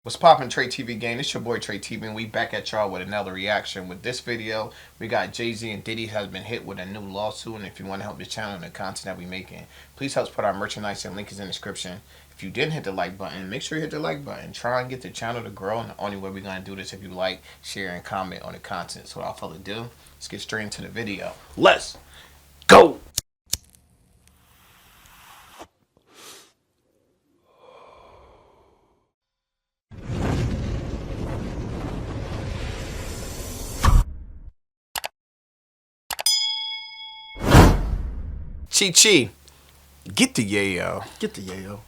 What's poppin', Trey TV gang? It's your boy Trey TV, and we back at y'all with another reaction. With this video, we got Jay-Z and Diddy has been hit with a new lawsuit, and if you want to help this channel and the content that we making, please help us put our merchandise and link is in the description. If you didn't hit the like button, make sure you hit the like button. Try and get the channel to grow, and the only way we're going to do this if you like, share, and comment on the content. So without further ado, let's get straight into the video. Let's go! Chi, get the yayo. Get the yayo.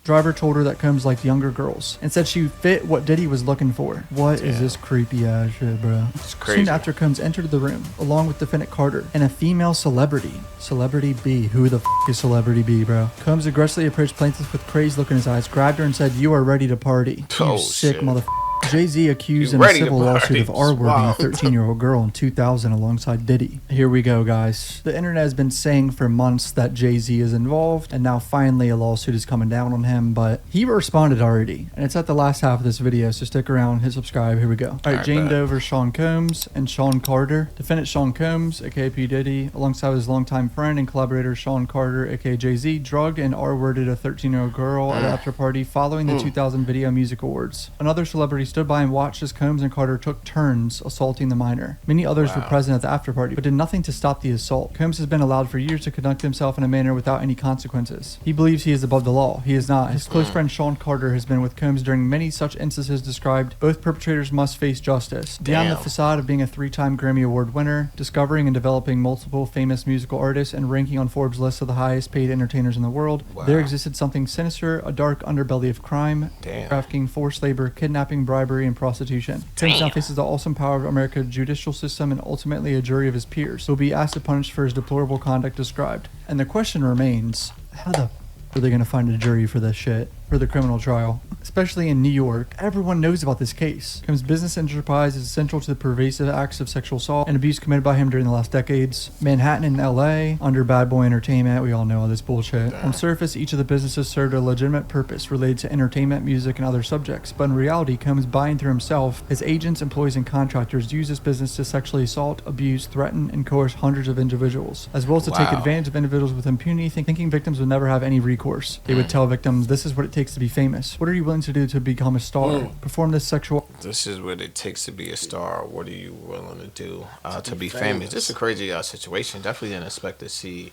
Driver told her that Combs liked younger girls and said she fit what Diddy was looking for. What is this creepy ass shit, bro? It's crazy. Soon after, Combs entered the room along with defendant Carter and a female celebrity. Celebrity B. Who the f is Celebrity B, bro? Combs aggressively approached plaintiff with crazed look in his eyes, grabbed her and said, "You are ready to party." Oh, you sick shit. motherfucker. Jay-Z accused in a civil lawsuit of R-wording a 13-year-old girl in 2000 alongside Diddy. Here we go, guys. The internet has been saying for months that Jay-Z is involved, and now finally a lawsuit is coming down on him, but he responded already, and it's at the last half of this video, so stick around, hit subscribe, here we go. Alright, Jane Doe versus Sean Combs and Sean Carter. Defendant Sean Combs, aka P. Diddy, alongside his longtime friend and collaborator Sean Carter, aka Jay-Z, drugged and R-worded a 13-year-old girl at an after party following the 2000 Video Music Awards. Another celebrity stood by and watched as Combs and Carter took turns assaulting the minor. Many others were present at the after party, but did nothing to stop the assault. Combs has been allowed for years to conduct himself in a manner without any consequences. He believes he is above the law. He is not. His close friend Sean Carter has been with Combs during many such instances described. Both perpetrators must face justice. Beyond the facade of being a 3-time Grammy Award winner, discovering and developing multiple famous musical artists, and ranking on Forbes' list of the highest paid entertainers in the world, there existed something sinister, a dark underbelly of crime, trafficking, forced labor, kidnapping, bribery, and prostitution. Combs now faces the awesome power of America's judicial system and ultimately a jury of his peers who will be asked to punish for his deplorable conduct described. And the question remains, how the are they going to find a jury for this shit, for the criminal trial? Especially in New York, everyone knows about this case. Combs' business enterprise is central to the pervasive acts of sexual assault and abuse committed by him during the last decades. Manhattan and LA, under Bad Boy Entertainment, we all know all this bullshit. On surface, each of the businesses served a legitimate purpose related to entertainment, music, and other subjects, but in reality, Combs, buying through himself, his agents, employees, and contractors use this business to sexually assault, abuse, threaten, and coerce hundreds of individuals, as well as to take advantage of individuals with impunity, thinking victims would never have any recourse. They would tell victims, "This is what it takes to be famous. What are you willing to do to become a star? Perform this sexual..." This is what it takes to be a star. What are you willing to do to be famous? This is a crazy situation. Definitely didn't expect to see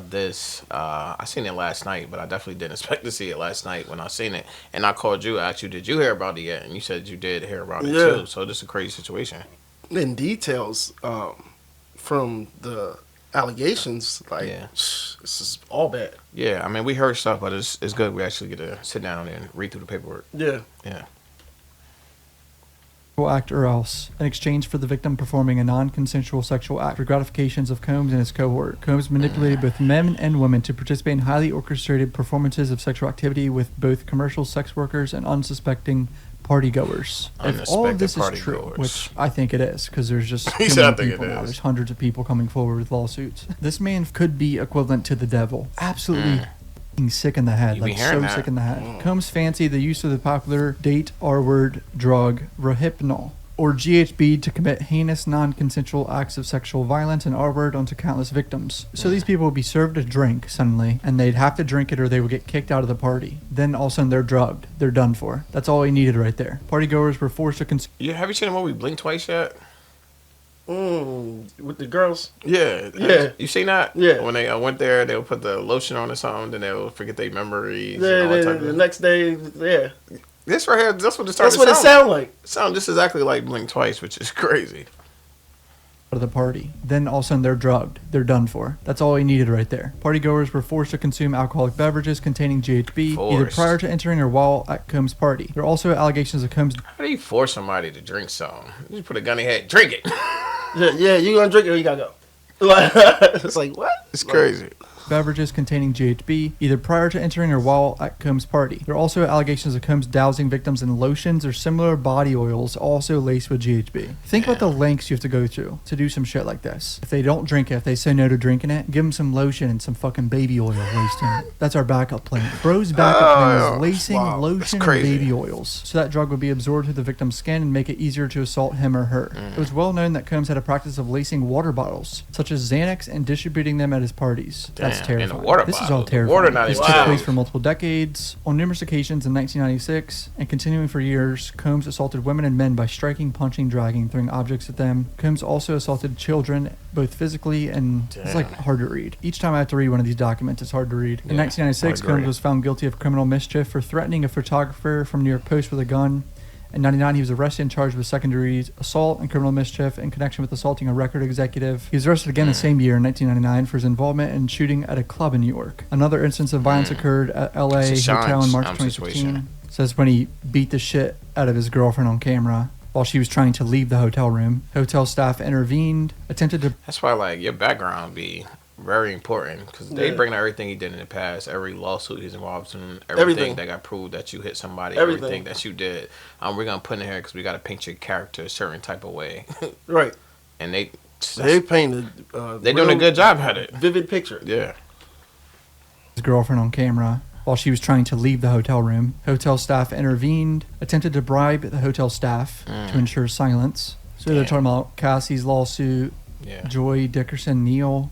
this. I seen it last night, but I definitely didn't expect to see it last night when I seen it. And I called you, asked you, did you hear about it yet? And you said you did hear about it too. So this is a crazy situation. In details from the allegations, like, this is all bad. Yeah, I mean, we heard stuff, but it's good we actually get to sit down and read through the paperwork. Yeah. Act or else in exchange for the victim performing a non-consensual sexual act for gratifications of Combs and his cohort. Combs manipulated both men and women to participate in highly orchestrated performances of sexual activity with both commercial sex workers and unsuspecting partygoers. If all of this is true, which I think it is, because there's just too many people now. There's hundreds of people coming forward with lawsuits. This man could be equivalent to the devil. Absolutely sick in the head, like so sick in the head. Combs fancied the use of the popular date R-word drug Rohypnol, or GHB, to commit heinous non-consensual acts of sexual violence and R-word onto countless victims. So these people would be served a drink suddenly, and they'd have to drink it or they would get kicked out of the party. Then all of a sudden they're drugged. They're done for. That's all he needed right there. Partygoers were forced to consume. Have you seen the movie Blink Twice yet? With the girls? Yeah. You seen that? Yeah. When they went there, they'll put the lotion on or something, then they'll forget their memories. Yeah, the next day, This right here, that's what it started. That's what it sounds like. It sounds just exactly like Blink Twice, which is crazy. Of the party. Then all of a sudden they're drugged. They're done for. That's all he needed right there. Partygoers were forced to consume alcoholic beverages containing GHB either prior to entering or while at Combs' party. There are also allegations of Combs. How do you force somebody to drink something? You just put a gun in their head, drink it. Yeah, you gonna drink it or you gotta go. It's like, what? It's crazy. beverages containing GHB, either prior to entering or while at Combs' party. There are also allegations of Combs dousing victims in lotions or similar body oils also laced with GHB. Think about the lengths you have to go through to do some shit like this. If they don't drink it, if they say no to drinking it, give them some lotion and some fucking baby oil laced in it. That's our backup plan. Bro's backup plan is lacing lotion and baby oils, so that drug would be absorbed through the victim's skin and make it easier to assault him or her. It was well known that Combs had a practice of lacing water bottles, such as Xanax, and distributing them at his parties. That's terrifying. This is all terrifying. This took place for multiple decades. On numerous occasions in 1996, and continuing for years, Combs assaulted women and men by striking, punching, dragging, throwing objects at them. Combs also assaulted children, both physically and... It's like hard to read. Each time I have to read one of these documents, it's hard to read. In 1996, Combs was found guilty of criminal mischief for threatening a photographer from New York Post with a gun. In 1999, he was arrested and charged with second-degree assault and criminal mischief in connection with assaulting a record executive. He was arrested again the same year in 1999 for his involvement in shooting at a club in New York. Another instance of violence occurred at L.A. hotel in March 2016. Says when he beat the shit out of his girlfriend on camera while she was trying to leave the hotel room. Hotel staff intervened, attempted to... That's why, like, your background be very important, because they bring everything he did in the past, every lawsuit he's involved in, everything that got proved that you hit somebody, everything that you did. We're going to put in here because we got to paint your character a certain type of way. Right. And they painted... they're doing a good job at it. Vivid picture. Yeah. His girlfriend on camera while she was trying to leave the hotel room. Hotel staff intervened, attempted to bribe the hotel staff to ensure silence. So they're talking about Cassie's lawsuit, Joy Dickerson Neal,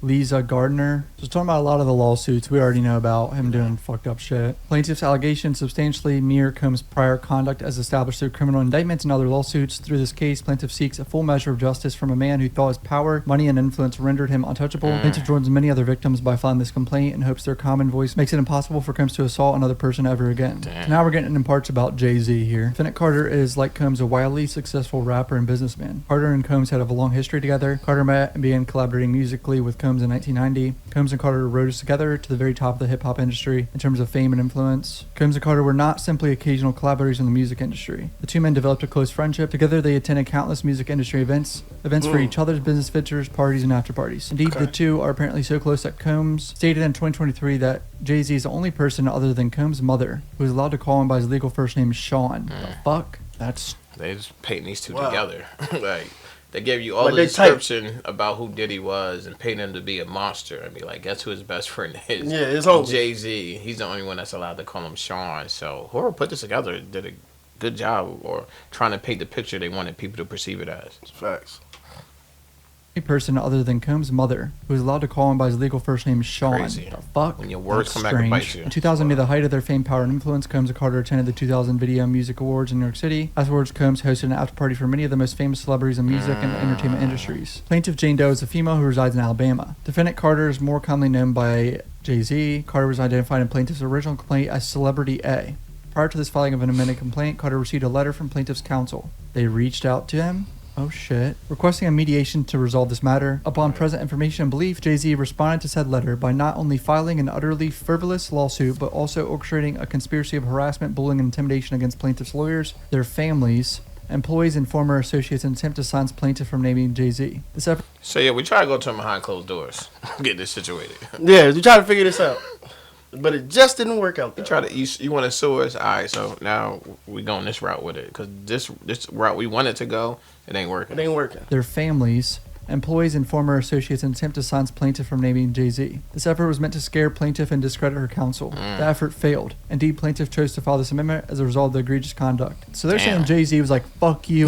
Lisa Gardner. So talking about a lot of the lawsuits we already know about him doing fucked up shit. Plaintiff's allegations substantially mirror Combs' prior conduct as established through criminal indictments and other lawsuits. Through this case, plaintiff seeks a full measure of justice from a man who thought his power, money, and influence rendered him untouchable. Plaintiff joins many other victims by filing this complaint and hopes their common voice makes it impossible for Combs to assault another person ever again. So now we're getting in parts about Jay-Z here. Defendant Carter is, like Combs, a wildly successful rapper and businessman. Carter and Combs had a long history together. Carter met and began collaborating musically with Combs in 1990. Combs and Carter rose together to the very top of the hip-hop industry in terms of fame and influence. Combs and Carter were not simply occasional collaborators in the music industry. The two men developed a close friendship. Together they attended countless music industry events for each other's business ventures, parties, and after parties. Indeed, the two are apparently so close that Combs stated in 2023 that Jay-Z is the only person other than Combs' mother who is allowed to call him by his legal first name, Sean. The fuck? That's... They just painting these two together. Like... They gave you all the description about who Diddy was and paint him to be a monster and be like, guess who his best friend is? Yeah, it's all Jay-Z. He's the only one that's allowed to call him Sean. So whoever put this together did a good job or trying to paint the picture they wanted people to perceive it as. Facts. Person other than Combs' mother who is allowed to call him by his legal first name, Sean. Crazy. The fuck? When your words come back and bite you. In 2000, near the height of their fame, power, and influence, Combs and Carter attended the 2000 Video Music Awards in New York City. Afterwards, Combs hosted an after party for many of the most famous celebrities in music and entertainment industries. Plaintiff Jane Doe is a female who resides in Alabama. Defendant Carter is more commonly known by Jay-Z. Carter was identified in plaintiff's original complaint as Celebrity A. Prior to this filing of an amended complaint, Carter received a letter from plaintiff's counsel. They reached out to him. Oh shit. Requesting a mediation to resolve this matter. Upon present information and belief, Jay-Z responded to said letter by not only filing an utterly frivolous lawsuit, but also orchestrating a conspiracy of harassment, bullying, and intimidation against plaintiffs' lawyers, their families, employees, and former associates in an attempt to silence plaintiff from naming Jay-Z. So yeah, we try to go to him behind closed doors. Get this situated. Yeah, we try to figure this out. But it just didn't work out. You want to sue us? All right, so now we going this route with it because this route we wanted to go, it ain't working. Their families, employees, and former associates in an attempt to silence plaintiff from naming Jay-Z. This effort was meant to scare plaintiff and discredit her counsel. The effort failed. Indeed, plaintiff chose to file this amendment as a result of the egregious conduct. So they're saying Jay-Z was like, fuck you,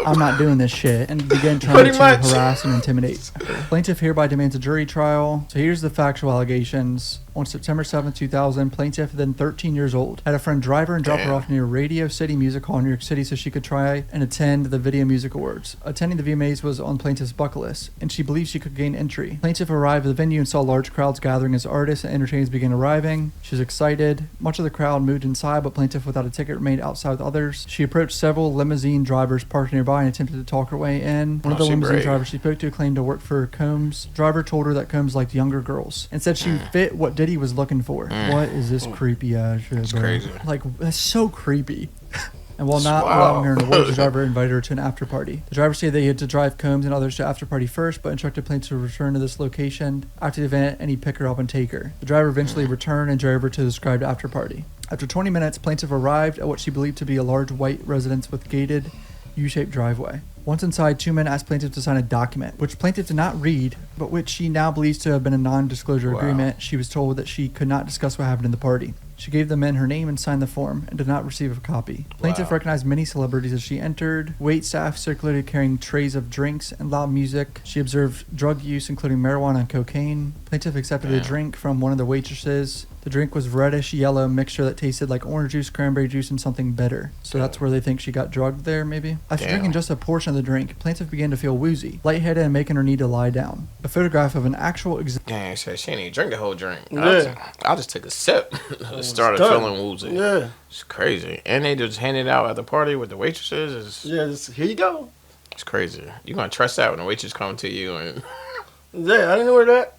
I'm not doing this shit, and began trying to harass and intimidate. Plaintiff hereby demands a jury trial. So here's the factual allegations. On September 7, 2000, plaintiff, then 13 years old, had a friend drive her and drop her off near Radio City Music Hall in New York City so she could try and attend the Video Music Awards. Attending the VMAs was on plaintiff's bucket list, and she believed she could gain entry. Plaintiff arrived at the venue and saw large crowds gathering as artists and entertainers began arriving. She was excited. Much of the crowd moved inside, but plaintiff, without a ticket, remained outside with others. She approached several limousine drivers parked nearby and attempted to talk her way in. One of the limousine drivers she spoke to claimed to work for Combs. Driver told her that Combs liked younger girls and said she fit what Diddy was looking for. What is this creepy ass shit, bro? Crazy. Like, that's so creepy. And while not allowing her in the woods, the driver invited her to an after party. The driver stated they had to drive Combs and others to after party first, but instructed plaintiff to return to this location after the event and he'd pick her up and take her. The driver eventually returned and drove her to the described after party. After 20 minutes, plaintiff arrived at what she believed to be a large white residence with gated U-shaped driveway. Once inside, two men asked plaintiff to sign a document, which plaintiff did not read, but which she now believes to have been a non-disclosure agreement. She was told that she could not discuss what happened in the party. She gave the men her name and signed the form and did not receive a copy. Plaintiff recognized many celebrities as she entered. Wait staff circulated carrying trays of drinks and loud music. She observed drug use, including marijuana and cocaine. Plaintiff accepted a drink from one of the waitresses. The drink was reddish yellow mixture that tasted like orange juice, cranberry juice, and something bitter. So that's where they think she got drugged there, maybe? After drinking just a portion of the drink, plaintiff began to feel woozy, lightheaded, and making her need to lie down. A photograph of an actual Dang, she didn't even drink the whole drink. Yeah. I'll just take a sip. Started feeling woozy. Yeah. It's crazy. And they just handed it out at the party with the waitresses. Here you go. It's crazy. You gonna trust that when the waitress come to you and Yeah, I didn't know where that.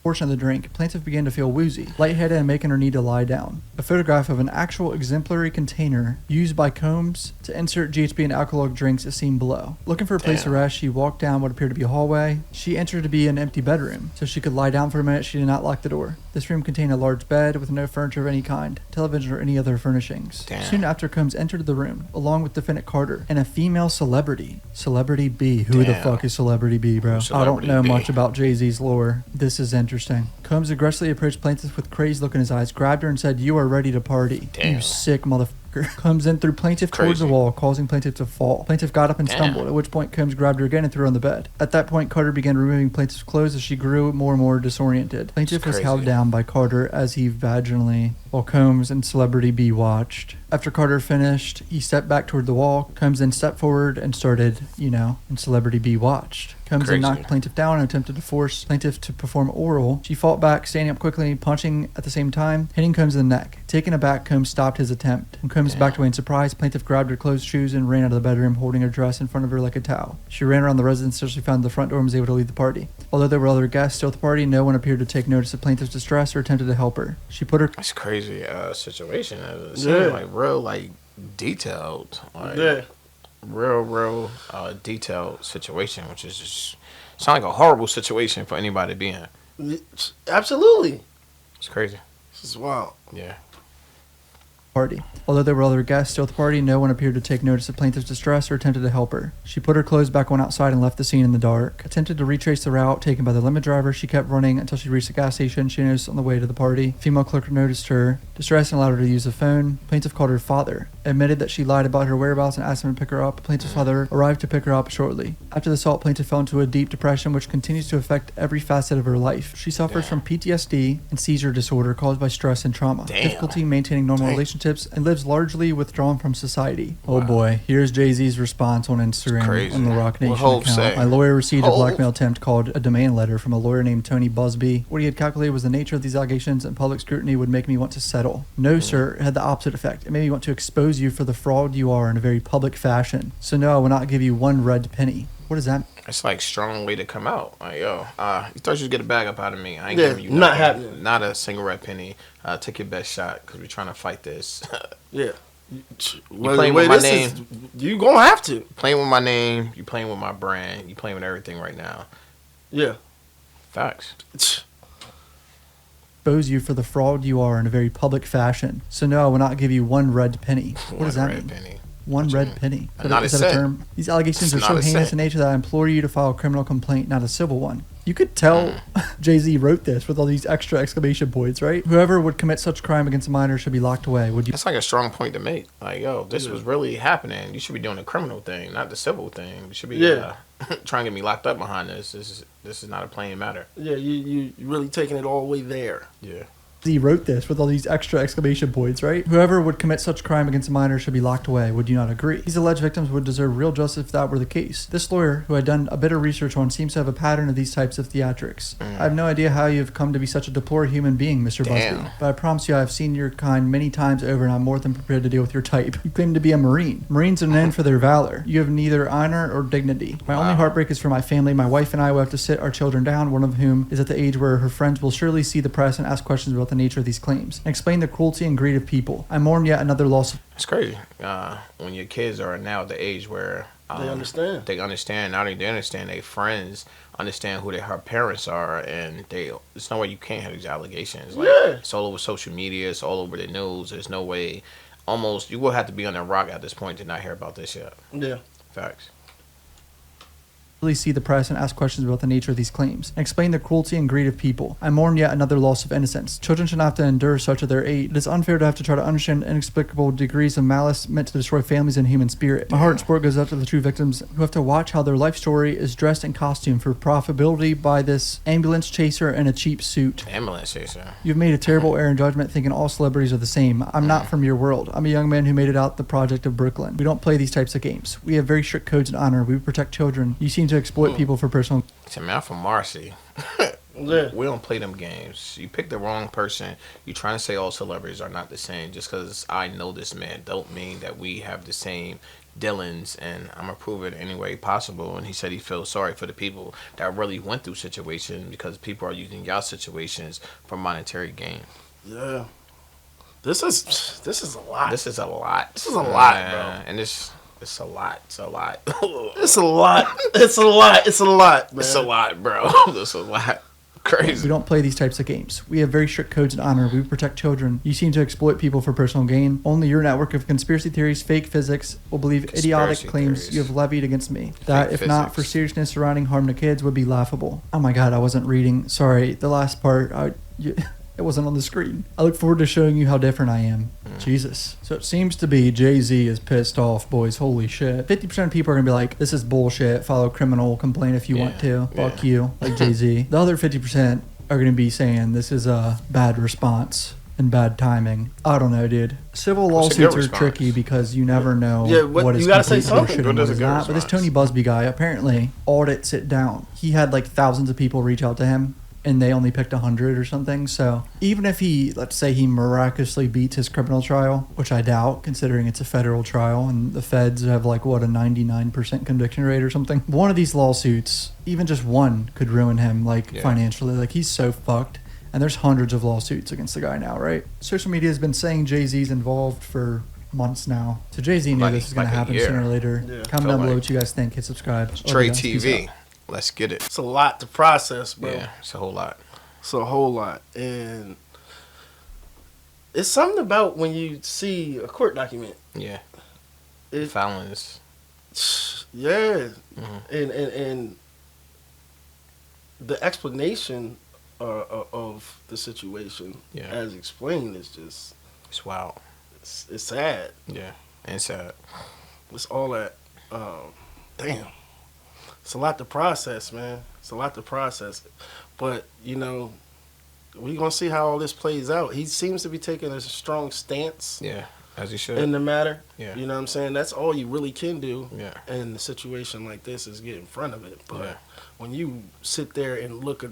portion of the drink, plaintiff began to feel woozy, lightheaded, and making her need to lie down. A photograph of an actual exemplary container used by Combs to insert GHB and alcoholic drinks is seen below. Looking for a place to rest, she walked down what appeared to be a hallway. She entered to be an empty bedroom, so she could lie down for a minute. She did not lock the door. This room contained a large bed with no furniture of any kind, television, or any other furnishings. Soon after, Combs entered the room, along with defendant Carter and a female celebrity. Celebrity B. Who the fuck is Celebrity B, bro? I don't know much about Jay-Z's lore. This is interesting. Combs aggressively approached plaintiff with crazed look in his eyes, grabbed her and said, "You are ready to party." You sick motherfucker. Combs then threw plaintiff towards the wall, causing plaintiff to fall. Plaintiff got up and stumbled, at which point Combs grabbed her again and threw her on the bed. At that point, Carter began removing plaintiff's clothes as she grew more and more disoriented. Plaintiff was held down by Carter as he vaginally, while Combs and Celebrity B watched. After Carter finished, he stepped back toward the wall. Combs then stepped forward and started, and Celebrity B watched. Combs then knocked plaintiff down and attempted to force plaintiff to perform oral. She fought back, standing up quickly, punching at the same time, hitting Combs in the neck. Taken aback, Combs stopped his attempt. When Combs backed away in surprise, plaintiff grabbed her closed shoes and ran out of the bedroom, holding her dress in front of her like a towel. She ran around the residence until she found the front door and was able to leave the party. Although there were other guests still at the party, no one appeared to take notice of plaintiff's distress or attempted to help her. She put her... That's crazy situation. It seemed like real, detailed. Real detailed situation, which is just sound like a horrible situation for anybody to be in. Absolutely. It's crazy. This is wild. Yeah. Party. Although there were other guests still at the party, no one appeared to take notice of plaintiff's distress or attempted to help her. She put her clothes back on outside and left the scene in the dark. Attempted to retrace the route taken by the limo driver. She kept running until she reached the gas station. She noticed on the way to the party. Female clerk noticed her distress and allowed her to use the phone. Plaintiff called her father, admitted that she lied about her whereabouts and asked him to pick her up. Plaintiff's father arrived to pick her up shortly. After the assault, plaintiff fell into a deep depression which continues to affect every facet of her life. She suffers from PTSD and seizure disorder caused by stress and trauma, difficulty maintaining normal relationships, and lives largely withdrawn from society. Oh boy, here's Jay-Z's response on Instagram on the Rock Nation account. My lawyer received a blackmail attempt called a demand letter from a lawyer named Tony Busby. What he had calculated was the nature of these allegations and public scrutiny would make me want to settle. No, sir, it had the opposite effect. It made me want to expose you for the fraud you are in a very public fashion. So no, I will not give you one red penny. What does that mean? It's strong way to come out. You thought you'd get a bag up out of me. I ain't giving you not happening. Not a single red penny. Take your best shot because we're trying to fight this. Yeah. You playing with my name. You gonna have to. Playing with my name. You playing with my brand. You playing with everything right now. Yeah. Facts. Expose you for the fraud you are in a very public fashion. So no, I will not give you one red penny. What does that mean? Penny. One red penny. Is that a term? These allegations are so heinous in nature that I implore you to file a criminal complaint, not a civil one. You could tell Jay-Z wrote this with all these extra exclamation points, right? Whoever would commit such crime against a minor should be locked away. Would you? That's a strong point to make. This was really happening. You should be doing the criminal thing, not the civil thing. You should be trying to get me locked up behind this. This is not a playing matter. Yeah, you really taking it all the way there. Yeah. He wrote this with all these extra exclamation points, right? Whoever would commit such crime against a minor should be locked away. Would you not agree? These alleged victims would deserve real justice if that were the case. This lawyer, who I'd done a bit of research on, seems to have a pattern of these types of theatrics. I have no idea how you have come to be such a deplored human being, Mr. Busby. But I promise you I have seen your kind many times over and I'm more than prepared to deal with your type. You claim to be a Marine. Marines are known for their valor. You have neither honor or dignity. My only heartbreak is for my family. My wife and I will have to sit our children down, one of whom is at the age where her friends will surely see the press and ask questions about the nature of these claims and explain the cruelty and greed of people. I mourn yet another loss of... It's crazy. When your kids are now at the age where they understand. They understand. Not only they understand, their friends understand who her parents are, and there's no way you can't have these allegations. Like, it's all over social media. It's all over the news. There's no way. Almost, you will have to be on a rock at this point to not hear about this yet. Yeah. Facts. See the press and ask questions about the nature of these claims and explain the cruelty and greed of people. I mourn yet another loss of innocence. Children should not have to endure such at their age. It is unfair to have to try to understand inexplicable degrees of malice meant to destroy families and human spirit. My heart and support goes out to the true victims who have to watch how their life story is dressed in costume for profitability by this ambulance chaser in a cheap suit. Ambulance chaser. You've made a terrible error in judgment thinking all celebrities are the same. I'm not from your world. I'm a young man who made it out the project of Brooklyn. We don't play these types of games. We have very strict codes and honor. We protect children. You seem to exploit people for personal... To me, I'm from Marcy. Yeah. We don't play them games. You pick the wrong person. You trying to say all celebrities are not the same. Just because I know this man don't mean that we have the same dealings, and I'm gonna prove it any way possible. And he said he feels sorry for the people that really went through situations because people are using y'all situations for monetary gain. Yeah. This is a lot. This is a lot. This is a lot, bro. And it's a lot. It's a lot. It's a lot. It's a lot. It's a lot, man. It's a lot, bro. It's a lot. Crazy. We don't play these types of games. We have very strict codes and honor. We protect children. You seem to exploit people for personal gain. Only your network of conspiracy theories, fake physics, will believe idiotic claims you have levied against me. That, if not for seriousness surrounding harm to kids, would be laughable. Oh my God, I wasn't reading. Sorry, the last part. It wasn't on the screen. I look forward to showing you how different I am. Jesus. So it seems to be Jay-Z is pissed off, boys. Holy shit. 50% of people are going to be like, this is bullshit. File a criminal complaint if you want to. Fuck you. Like Jay-Z. The other 50% are going to be saying this is a bad response and bad timing. I don't know, dude. Civil lawsuits are tricky because you never know what is complete bullshit and what is not. But this Tony Busby guy apparently audits it down. He had like thousands of people reach out to him, and they only picked 100 or something. So even if he, let's say he miraculously beats his criminal trial, which I doubt considering it's a federal trial and the feds have like, what, a 99% conviction rate or something. One of these lawsuits, even just one, could ruin him financially. Like, he's so fucked. And there's hundreds of lawsuits against the guy now, right? Social media has been saying Jay-Z's involved for months now. So Jay-Z knew this was going to happen sooner or later. Yeah. Comment down below what you guys think. Hit subscribe. Trade TV. Let's get it. It's a lot to process, bro. Yeah, it's a whole lot. It's a whole lot. And it's something about when you see a court document. Yeah. Felons. Yeah. Mm-hmm. And the explanation of the situation as explained is just... It's wild. It's sad. Yeah, and sad. It's all that... damn. It's a lot to process, man. It's a lot to process. But, you know, we're going to see how all this plays out. He seems to be taking a strong stance. Yeah, as he should. In the matter. Yeah. You know what I'm saying? That's all you really can do in a situation like this is get in front of it. But when you sit there and look at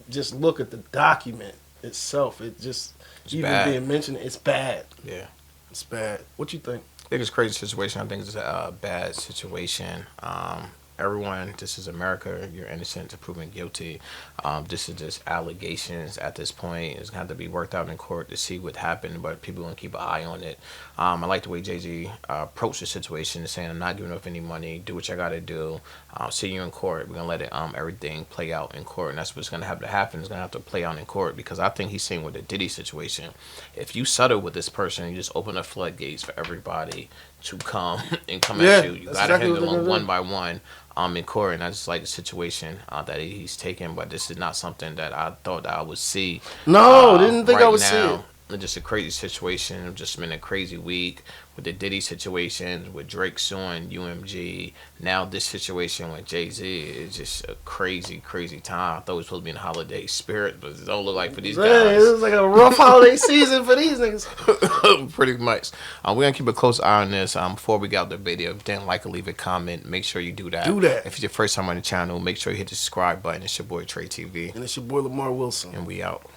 the document itself, it just, it's even bad. Being mentioned, it's bad. Yeah. It's bad. What you think? I think it's a crazy situation. I think it's a bad situation. Everyone, this is America. You're innocent to proven guilty. This is just allegations at this point. It's going to have to be worked out in court to see what happened, but people are going to keep an eye on it. I like the way Jay-Z approached the situation, saying, I'm not giving up any money. Do what you got to do. See you in court. We're going to let everything play out in court, and that's what's going to have to happen. It's going to have to play out in court because I think he's saying with the Diddy situation, if you settle with this person, you just open the floodgates for everybody to come and come at you. You got to handle them one by one. In court, and I just like the situation that he's taken, but this is not something that I thought I would see. No, didn't think I would see it. It's just a crazy situation. It's just been a crazy week with the Diddy situation, with Drake suing UMG. Now this situation with Jay-Z is just a crazy, crazy time. I thought it was supposed to be in the holiday spirit, but it don't look like for these guys. It was like a rough holiday season for these niggas. Pretty much. We're going to keep a close eye on this. Before we get out the video, if you didn't like or leave a comment, make sure you do that. If it's your first time on the channel, make sure you hit the subscribe button. It's your boy Trey TV. And it's your boy Lamar Wilson. And we out.